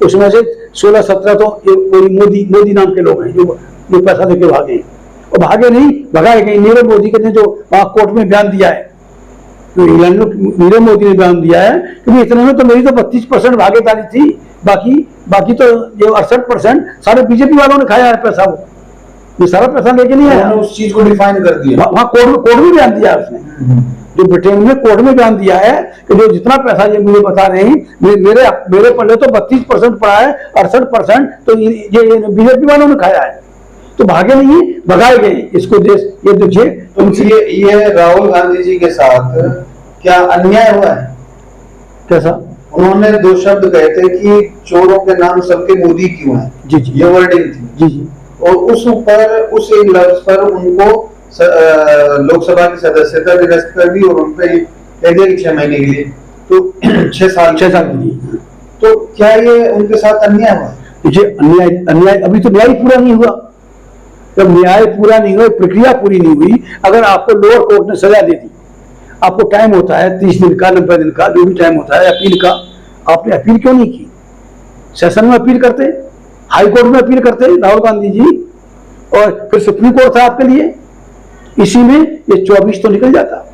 उसमें से 16-17 तो मोदी नाम के लोग हैं जो पैसा देके भागे, और भागे नहीं, भगाए गए। नीरव मोदी के ने जो वहां कोर्ट में बयान दिया है, तो इंग्लैंड में नीरव मोदी ने बयान दिया है कि इतने में तो मेरी तो 32% भागीदारी थी, बाकी तो जो 68% सारे बीजेपी वालों ने खाया है पैसा। वो ये सारा पैसा लेके नहीं आया, उस चीज को डिफाइन कर दिया वहां कोर्ट में बयान दिया उसने, जो ब्रिटेन में कोर्ट में बयान दिया है कि जो जितना पैसा ये मुझे बता रहे हैं, मेरे पल्ले तो 32% पड़ा है, 68% तो ये बीजेपी वालों ने खाया है। तो भागे नहीं, भगाए गए इसको देश। ये देखिए, तो ये राहुल गांधी जी के साथ क्या अन्याय हुआ है? कैसा? उन्होंने 2 शब्द कहे थे कि चोरों के नाम सबके मोदी क्यों हैं। जी जी, ये वर्डिंग थी। जी जी। और उस एक लफ्ज पर उनको लोकसभा की सदस्यता निरस्त कर दी और उनपे कह दिया कि 6 महीने के लिए, तो 6 साल के लिए। तो क्या ये उनके साथ अन्याय हुआ? अन्याय अभी तो न्याय पूरा नहीं हुआ। जब न्याय पूरा नहीं हुआ, प्रक्रिया पूरी नहीं हुई, अगर आपको लोअर कोर्ट ने सजा दे दी, आपको टाइम होता है 30 दिन का, 90 दिन का, जो भी टाइम होता है अपील का, आपने अपील क्यों नहीं की? सेशन में अपील करते, हाई कोर्ट में अपील करते राहुल गांधी जी, और फिर सुप्रीम कोर्ट था आपके लिए। इसी में ये 24 तो निकल जाता,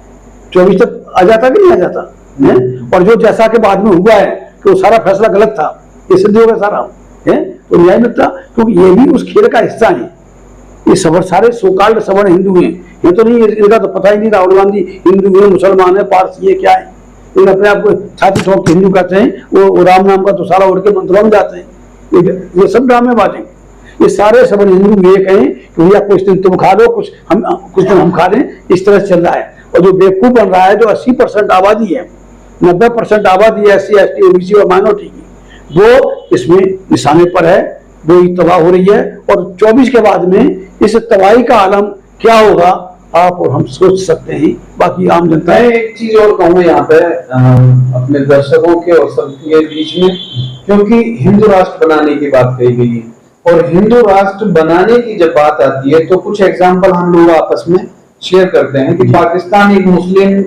24 तक आ जाता कि नहीं आ जाता है? और जो जैसा के बाद में हुआ है कि वो सारा फैसला गलत था, ये सिद्ध होगा सारा है, तो न्याय मिलता। क्योंकि ये भी उस खेल का हिस्सा है। ये सारे सोकाल्ड सवर्ण हिंदू हैं, ये तो नहीं, इनका तो पता ही नहीं राहुल गांधी हिंदू है, मुसलमान है, पारसी है, क्या है। लेकिन अपने आप को छाती ठोक के हिंदू कहते हैं, वो राम नाम का तो सारा उड़ के मंत्रों में जाते हैं। ये सब ड्रामेबाजी। ये सारे सवर्ण हिंदू ये कहें कि भैया कुछ दिन तुम खा लो, कुछ दिन हम खा लें, इस तरह चल रहा है। और जो बेवकूफ बन रहा है, जो 80% आबादी है, 90% आबादी है SC ST OBC और माइनॉरिटी की, वो इसमें निशाने पर है, वो तबाह हो रही है। और 24 के बाद में इस तबाही का आलम क्या होगा, आप और हम सोच सकते हैं, बाकी आम जनता। मैं एक चीज और कहूँगा यहाँ पे अपने दर्शकों के और सबके बीच में, क्योंकि हिंदू राष्ट्र बनाने की बात कही गई है, और हिंदू राष्ट्र बनाने की जब बात आती है तो कुछ एग्जाम्पल हम लोग आपस में शेयर करते हैं कि पाकिस्तान एक मुस्लिम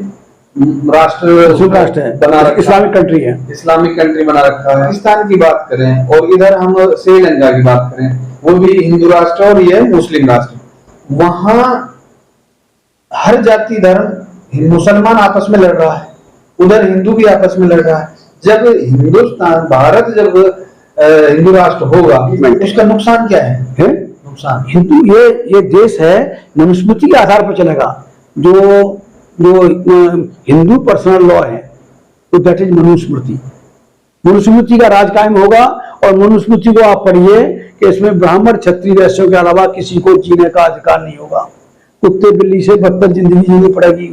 राष्ट्र है, बना रखा, इस्लामिक कंट्री है, इस्लामिक कंट्री बना रखा है। पाकिस्तान की बात करें और इधर हम श्रीलंका की बात करें, वो भी हिंदू राष्ट्र और ये मुस्लिम राष्ट्र। वहां हर जाति धर्म, मुसलमान आपस में लड़ रहा है, उधर हिंदू भी आपस में लड़ रहा है। जब हिंदुस्तान भारत जब हिंदू राष्ट्र होगा, उसका नुकसान क्या है? नुकसान हिंदू ये देश है मनुस्मृति के आधार पर चलेगा। जो हिंदू पर्सनल लॉ है, तो दैट इज मनुस्मृति। मनुस्मृति का राज कायम होगा। और मनुस्मृति को आप पढ़िए कि इसमें ब्राह्मण क्षत्रिय वैश्यों के अलावा किसी को जीने का अधिकार नहीं होगा। कुत्ते बिल्ली से बदतर जिंदगी जीनी पड़ेगी,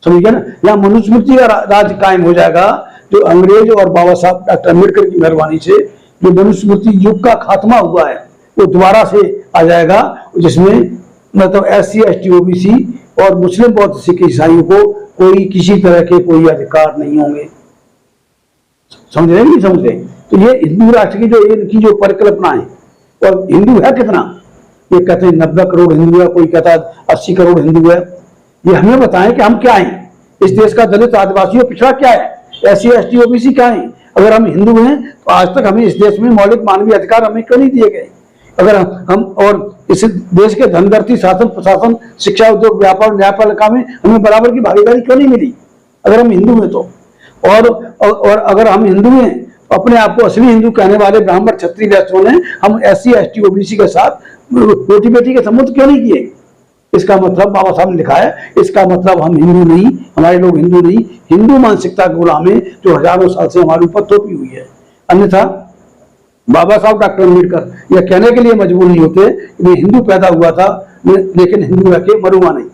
समझिए ना। यहाँ मनुस्मृति का राज कायम हो जाएगा। जो अंग्रेज और बाबा साहब डॉक्टर अम्बेडकर की मेहरबानी से जो मनुस्मृति युग का खात्मा हुआ है, वो दोबारा से आ जाएगा, जिसमें मतलब SC ST OBC और मुस्लिम बौद्ध सिख ईसाइयों को कोई किसी तरह के कोई अधिकार नहीं होंगे। समझ रहे नहीं समझ रहे? तो ये हिंदू राष्ट्र की जो इनकी जो परिकल्पना है, और हिंदू है कितना, ये कहते हैं 90 करोड़ हिंदू है, कोई कहता है 80 करोड़ हिंदू है। ये हमें बताएं कि हम क्या हैं, इस देश का दलित आदिवासी और पिछड़ा क्या है, SC ST OBC क्या है। अगर हम हिंदू हैं तो आज तक हमें इस देश में मौलिक मानवीय अधिकार हमें क्यों नहीं दिए गए? अगर हम और इस देश के धनदर्ती शासन प्रशासन शिक्षा उद्योग व्यापार न्यायपालिका में हमें बराबर की भागीदारी क्यों नहीं मिली, अगर हम हिंदू हैं तो? और अगर हम हिंदू हैं, अपने आप को असली हिंदू कहने वाले ब्राह्मण क्षत्रिय वैश्यों ने हम SC ST OBC के साथ रोटी बेटी के संबंध क्यों नहीं किए? इसका मतलब बाबा साहब ने लिखा है, इसका मतलब हम हिंदू नहीं, हमारे लोग हिंदू नहीं, हिंदू मानसिकता के गुलाम है जो हजारों साल से हमारे ऊपर थोपी हुई है। अन्यथा बाबा साहब डॉक्टर अम्बेडकर यह कहने के लिए मजबूर नहीं होते कि मैं हिंदू पैदा हुआ था लेकिन हिंदू रह के मरूंगा नहीं।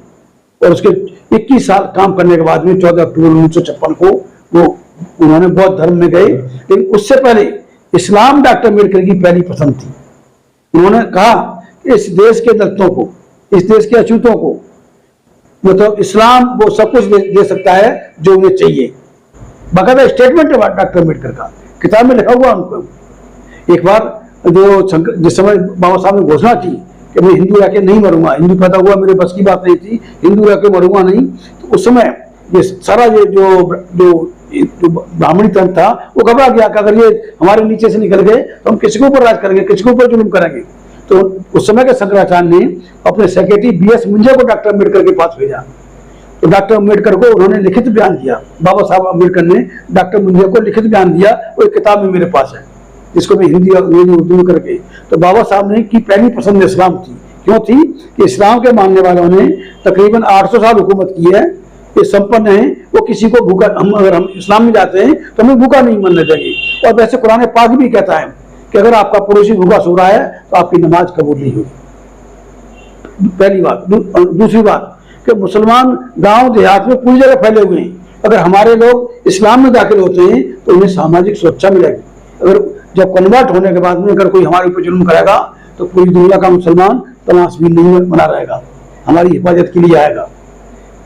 और उसके 21 साल काम करने के बाद में 14 अक्टूबर 1956 को वो उन्होंने बौद्ध धर्म में गए। लेकिन उससे पहले इस्लाम डॉक्टर अम्बेडकर की पहली पसंद थी। उन्होंने कहा कि इस देश के दलितों को, इस देश के अछूतों को मतलब इस्लाम वो सब कुछ दे सकता है जो उन्हें चाहिए। बाकायदा स्टेटमेंट है डॉक्टर अम्बेडकर का, किताब में लिखा हुआ उनको। एक बार जो जिस समय बाबा साहब ने घोषणा की कि मैं हिंदू रह के नहीं मरूंगा, हिंदू पैदा हुआ मेरे बस की बात नहीं थी, हिंदू रह के मरूंगा नहीं, तो उस समय ये सारा ये जो ब्राह्मणी तंत्र था वो वो घबरा गया कि अगर ये हमारे नीचे से निकल गए तो हम किसी के ऊपर राज करेंगे, किसी के ऊपर जुल्म करेंगे। तो उस समय के शंकराचार्य ने अपने सेक्रेटरी BS मुंजे को डॉक्टर अम्बेडकर के पास भेजा। तो डॉक्टर अम्बेडकर को उन्होंने लिखित बयान दिया, बाबा साहब अम्बेडकर ने डॉक्टर मुंजे को लिखित बयान दिया, वो एक किताब में मेरे पास है, जिसको मैं हिंदी और अंग्रेजी उर्दू में करके। तो बाबा साहब ने की पहली पसंद इस्लाम थी। क्यों थी? कि इस्लाम के मानने वालों ने तकरीबन 800 साल हुकूमत की है, ये संपन्न है, वो किसी को भूखा, अगर हम इस्लाम में जाते हैं तो हमें भूखा नहीं मरना चाहिए। और वैसे कुरान पाक भी कहता है कि अगर आपका पड़ोसी भूखा सो रहा है तो आपकी नमाज कबूल नहीं होगी। पहली बात। दूसरी बात कि मुसलमान गांव देहात में पूरी जगह फैले हुए हैं, अगर हमारे लोग इस्लाम में दाखिल होते हैं तो उन्हें सामाजिक सुरक्षा मिलेगी। अगर जब कन्वर्ट होने के बाद में अगर कोई हमारे ऊपर जुल्म करेगा तो पूरी दुनिया का मुसलमान तमाशबीन नहीं बना रहेगा, हमारी हिफाजत के लिए आएगा।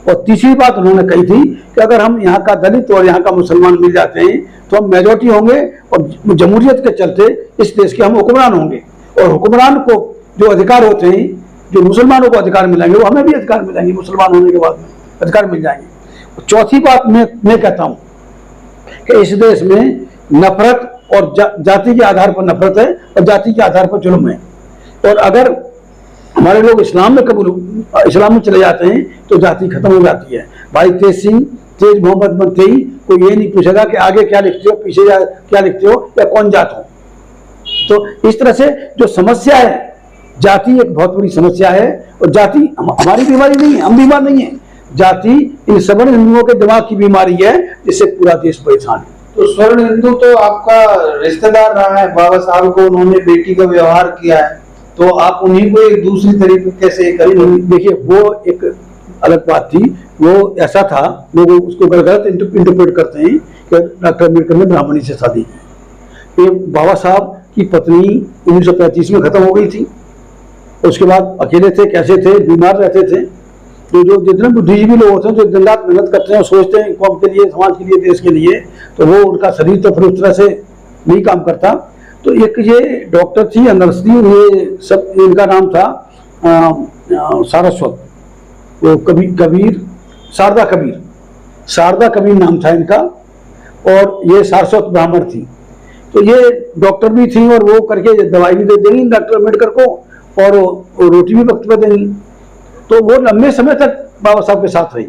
और तीसरी बात उन्होंने कही थी कि अगर हम यहाँ का दलित और यहाँ का मुसलमान मिल जाते हैं तो हम मेजॉरिटी होंगे और जमहूरियत के चलते इस देश के हम हुक्मरान होंगे, और हुक्मरान को जो अधिकार होते हैं, जो मुसलमानों को अधिकार मिलेंगे वो हमें भी अधिकार मिलेंगे, मुसलमान होने के बाद में अधिकार मिल जाएंगे। चौथी बात मैं कहता हूँ कि इस देश में नफरत और जाति के आधार पर नफरत है और जाति के आधार पर जुल्म है। और अगर हमारे लोग इस्लाम में चले जाते हैं तो जाति खत्म हो जाती है। भाई तेज मोहम्मद बनते ही कोई ये नहीं पूछेगा कि आगे क्या लिखते हो, पीछे क्या लिखते हो, या कौन जात हो। तो इस तरह से जो समस्या है, जाति एक बहुत बड़ी समस्या है। और जाति हमारी बीमारी नहीं है, हम बीमार नहीं है, जाति इन सवर्ण हिंदुओं के दिमाग की बीमारी है जिससे पूरा देश परेशान है। तो स्वर्ण हिंदू तो आपका रिश्तेदार रहा है, बाबा साहब को उन्होंने बेटी का व्यवहार किया है, तो आप उन्हीं को एक दूसरी तरीके कैसे करेंगे? देखिए, वो एक अलग बात थी, वो ऐसा था, लोग उसको गलत इंटरप्रेट करते हैं कि डॉक्टर अम्बेडकर ने ब्राह्मणी से शादी की। ये बाबा साहब की पत्नी 1935 में खत्म हो गई थी। उसके बाद अकेले थे, कैसे थे, बीमार रहते थे। तो जो जितने बुद्धिजीवी लोग होते हैं जो दिन रात मेहनत करते हैं और सोचते हैं कौम के लिए, समाज के लिए, देश के लिए, तो वो उनका शरीर तो फिर उस तरह से नहीं काम करता। तो एक ये डॉक्टर थी, नर्स थी, ये सब, इनका नाम था सारस्वत, वो कबीर, शारदा कबीर नाम था इनका, और ये सारस्वत ब्राह्मण थी। तो ये डॉक्टर भी थी और वो करके दवाई भी दे देंगी डॉक्टर अम्बेडकर को, और रोटी भी वक्त पर देंगी। तो वो लंबे समय तक बाबा साहब के साथ रही।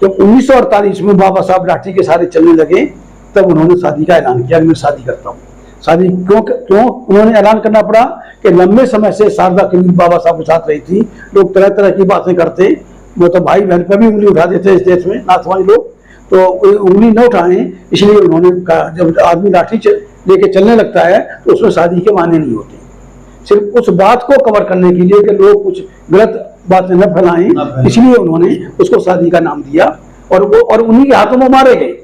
जब 1948 में बाबा साहब लाठी के सहारे चलने लगे तब उन्होंने शादी का ऐलान किया, मैं शादी करता हूँ। शादी क्यों उन्होंने ऐलान करना पड़ा कि लंबे समय से शारदा कबीर बाबा साहब के साथ रही थी। लोग तरह तरह की बातें करते, वो तो भाई बहन पर भी उंगली उठा देते इस देश में, नाथवानी लोग, तो उंगली न उठाएं, इसलिए उन्होंने कहा जब आदमी लाठी लेके चलने लगता है तो उसमें शादी के माने नहीं होते। सिर्फ उस बात को कवर करने के लिए कि लोग कुछ गलत बातें न फैलाएं, इसलिए उन्होंने उसको शादी का नाम दिया, और उन्हीं के हाथों में मारे गए।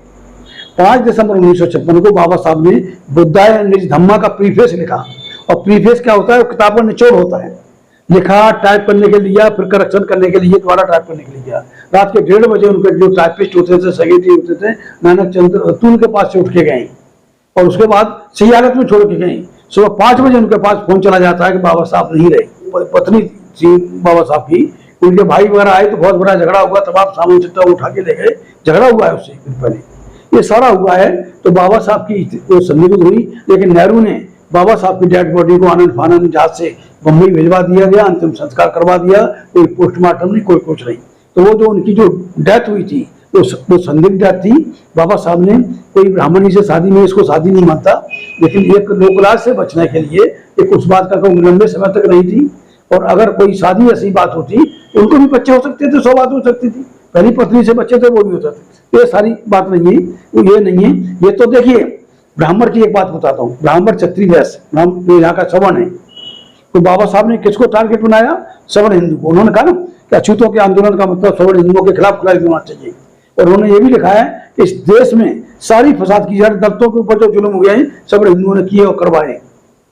5 दिसंबर 1956 को बाबा साहब ने बुद्धाय धम्मा का प्रीफेस लिखा। और प्रीफेस क्या होता है? किताब पर निचोड़ होता है, लिखा, टाइप करने के लिए, फिर करेक्शन करने के लिए, दोबारा टाइप करने के लिए गया। रात के 1:30 बजे उनके जो टाइपिस्ट होते थे, सेक्रेटरी होते थे, नानक चंद्र तुल के पास से उठ के गए और उसके बाद सही हालत में छोड़ के गए। सुबह 5 बजे उनके पास फोन चला जाता है कि बाबा साहब नहीं रहे। पत्नी थी बाबा साहब की, उनके भाई वगैरह आए तो बहुत बड़ा झगड़ा हुआ, तमाम सामान चिट्टा उठा के ले गए, झगड़ा हुआ है उससे एक दिन पहले, ये सारा हुआ है। तो बाबा साहब की वो संदिग्ध हुई, लेकिन नेहरू ने बाबा साहब की डेड बॉडी को आनंद फानंद जहाज से बम्बई भिजवा दिया गया, अंतिम संस्कार करवा दिया, कोई पोस्टमार्टम नहीं, कोई कुछ नहीं। तो वो जो उनकी जो डेथ हुई थी वो संदिग्ध डेथ थी। बाबा साहब ने कोई ब्राह्मणी से शादी में, इसको शादी नहीं मानता, लेकिन एक लोकलाज से बचने के लिए एक उस बात का कोई लंबे समय तक नहीं थी। और अगर कोई शादी ऐसी बात होती, उनको भी बच्चे हो सकते थे, 100 बात हो सकती थी, पहली पत्नी से बच्चे थे वो भी होता था। ये सारी बात नहीं है, वो ये नहीं है। ये तो देखिए, ब्राह्मण की एक बात बताता हूँ, ब्राह्मण क्षत्रिय वैश्य यहाँ का सवर्ण है। तो बाबा साहब ने किसको टारगेट बनाया? सवर्ण हिंदू को। उन्होंने कहा ना कि अछूतों के आंदोलन का मतलब सवर्ण हिंदुओं के खिलाफ खिलाफ होना चाहिए। और उन्होंने ये भी लिखा है कि इस देश में सारी फसाद की जड़ दलितों के ऊपर जो जुल्म हो गए हैं सवर्ण हिंदुओं ने किए और करवाए।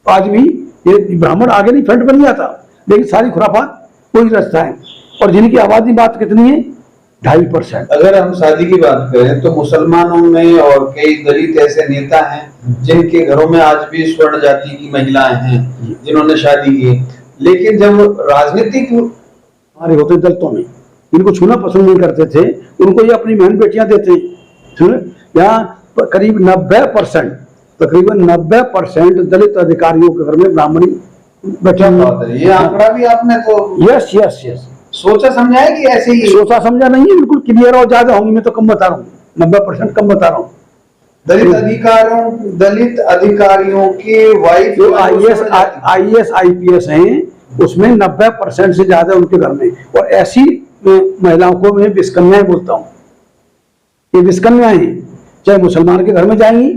आज भी ये ब्राह्मण आगे नहीं फ्रंट पर नहीं आता, लेकिन सारी खुराफात वही रास्ता है। और जिनकी आबादी बात कितनी है? 2.5%। अगर हम शादी की बात करें तो मुसलमानों में और कई दलित ऐसे नेता हैं जिनके घरों में आज भी स्वर्ण जाति की महिलाएं हैं जिन्होंने शादी की, लेकिन जब राजनीतिक हमारे होते दलितों में इनको छूना पसंद नहीं करते थे, उनको ये अपनी बहन बेटियां देते। यहाँ करीब 90% तकरीबन 90% दलित अधिकारियों के घर में ब्राह्मणी बैठे हुए बात है, ये आंकड़ा भी आपने तो यस यस यस सोचा समझा है कि ऐसे ही सोचा समझा नहीं है, बिल्कुल क्लियर और ज्यादा होंगी, मैं तो कम बता रहा हूँ, 90% कम बता रहा हूँ। दलित अधिकारियों के वाइफ जो IAS IPS हैं उसमें 90% से ज्यादा उनके घर में, और ऐसी महिलाओं को मैं विस्कन्याएं बोलता हूँ। ये विस्कन्याएं हैं, चाहे मुसलमान के घर में जाएंगी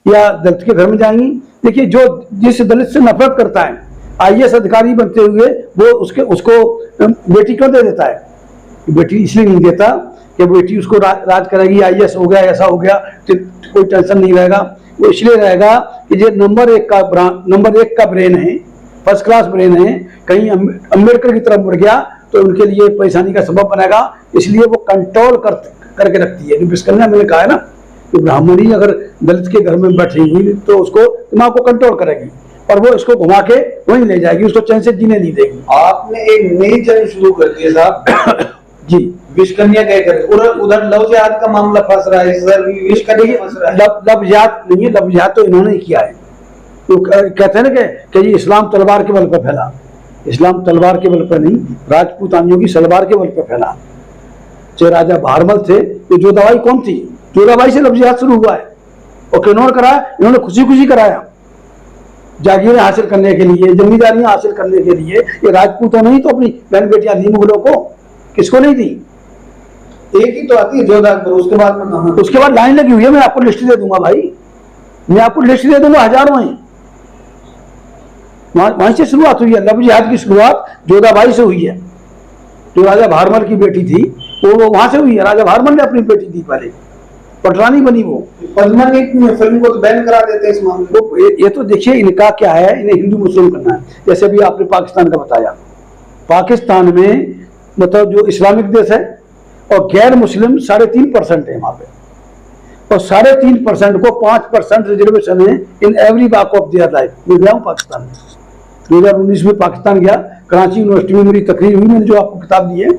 या दलित के घर में जाएंगी। देखिए, जो जिस दलित से नफरत करता है IAS अधिकारी बनते हुए, वो उसको बेटी क्यों दे देता है? बेटी इसलिए नहीं देता कि बेटी उसको राज करेगी, IAS हो गया, ऐसा हो गया, तो कोई टेंशन नहीं रहेगा। वो इसलिए रहेगा कि जो नंबर एक का ब्रेन है, फर्स्ट क्लास ब्रेन है, कहीं अम्बेडकर की तरफ बढ़ गया तो उनके लिए परेशानी का सबब बनेगा, इसलिए वो कंट्रोल करके रखती है। जो विस्कन्या मैंने कहा है ना, कि ब्राह्मणी अगर दलित के घर में बैठी हुई तो उसको दिमाग को कंट्रोल करेगी और वो इसको घुमा के वहीं ले जाएगी, उसको चैन से जीने नहीं देगी। आपने एक नई जंग शुरू कर दी है साहब जी, विस्कन्या कहकर, उधर लव जिहाद का मामला फंस रहा है, इधर भी विस्कन्या फंस रहा है। लव जिहाद नहीं है, लव जिहाद तो इन्होंने ही किया है। तो कहते हैं ना कि ये इस्लाम तलवार के बल पर फैला। इस्लाम तलवार के बल पर नहीं, राजपूतानियों की सलवार के बल पर फैला। चाहे राजा भारमल थे, तो जोधाबाई कौन थी? जोधाबाई से लव जिहाद शुरू हुआ है। और किन्होंने कराया? इन्होंने खुशी खुशी कराया, जागीरें हासिल करने के लिए, जमींदारियां हासिल करने के लिए। ये राजपूतों ने ही तो अपनी बहन बेटियां दी मुगलों को, किसको नहीं दी? एक ही तो आती है जोधापुर, उसके बाद में कहां? उसके बाद लाइन लगी हुई है, मैं आपको लिस्ट दे दूंगा भाई, मैं आपको लिस्ट दे दूंगा, हजारों हैं। वहां से शुरुआत हुई है, लव जिहाद की शुरुआत जोधाबाई से हुई है। जो राजा भारमल की बेटी थी वो वहां से हुई है। राजा भारमल ने अपनी बेटी दी, पहले पटरानी बनी वो। पद्मावत फिल्म को तो बैन करा देते हैं इस मामले तो ये तो देखिए, इनका क्या है, इन्हें हिंदू मुस्लिम करना है। जैसे भी आपने पाकिस्तान का बताया, पाकिस्तान में मतलब जो इस्लामिक देश है और गैर मुस्लिम 3.5% है वहां पे, और 3.5% को 5% रिजर्वेशन है in every walk of their life. मैं गया हूँ पाकिस्तान में, 2019 में पाकिस्तान गया, कराची यूनिवर्सिटी में मेरी तकरीर हुई, मैंने जो आपको किताब दी है।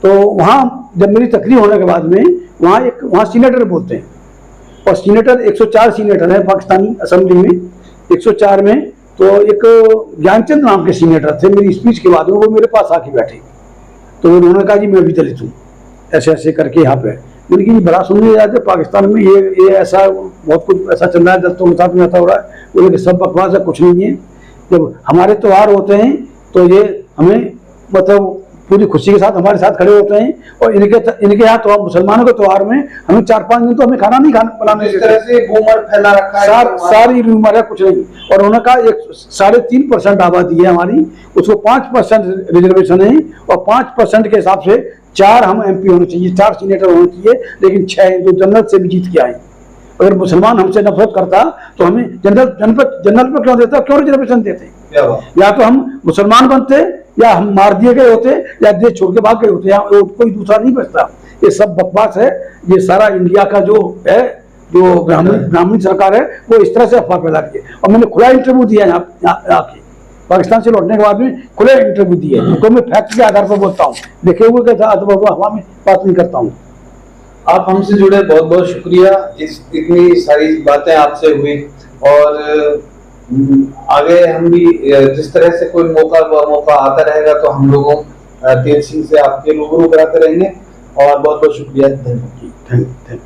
तो वहाँ जब मेरी तकरीर होने के बाद में वहाँ सीनेटर बोलते हैं, और सीनेटर 104 सीनेटर है पाकिस्तानी असेंबली में, 104 में। तो एक ज्ञानचंद नाम के सीनेटर थे, मेरी स्पीच के बाद में वो मेरे पास आके बैठे, तो उन्होंने कहा जी मैं भी दलित हूँ, ऐसे ऐसे करके यहाँ पे। मैंने कहा बड़ा सुनने जाते पाकिस्तान में ये ऐसा बहुत कुछ ऐसा चल रहा है, दलितों के साथ में ऐसा हो रहा है। बोले सब बकवास है, कुछ नहीं है। जब हमारे त्योहार होते हैं तो ये हमें मतलब पूरी खुशी के साथ हमारे साथ खड़े होते हैं, और इनके यहाँ तो मुसलमानों के त्योहार में हमें 4-5 दिन तो हमें खाना नहीं बनाने इस तरह से रूमर फैला रखा है, सारी रूमर है, कुछ नहीं। और उन्होंने कहा 3.5% आबादी है हमारी, उसको 5% रिजर्वेशन है, और 5% के हिसाब से 4 हम MP होने चाहिए, 4 सीनेटर होने चाहिए, लेकिन 6 जो जनरल से भी जीत के आए। अगर मुसलमान हमसे नफरत करता तो हमें जनरल पर क्यों देता, क्यों रिजर्वेशन देते? या तो हम मुसलमान बनते, या हम मार दिए गए होते, या देश छोड़ के भाग गए होते, या कोई दूसरा नहीं बचता। ये सब बकवास है। ये सारा इंडिया का जो है, जो ब्राह्मणी सरकार है, वो इस तरह से अफवाह फैला रही है। और मैंने खुला इंटरव्यू दिया यहाँ आके, पाकिस्तान से लौटने के बाद में खुले इंटरव्यू दिए, उनको मैं फैक्ट के आधार पर बोलता हूँ, लिखे हुए के हवा में बात नहीं करता हूँ। आप हमसे जुड़े, बहुत बहुत शुक्रिया। इतनी सारी बातें आपसे हुई, और आगे हम भी जिस तरह से कोई मौका आता रहेगा तो हम लोगों तेज सिंह से आपके रूबरू कराते रहेंगे। और बहुत बहुत शुक्रिया, धन्यवाद। Thank you.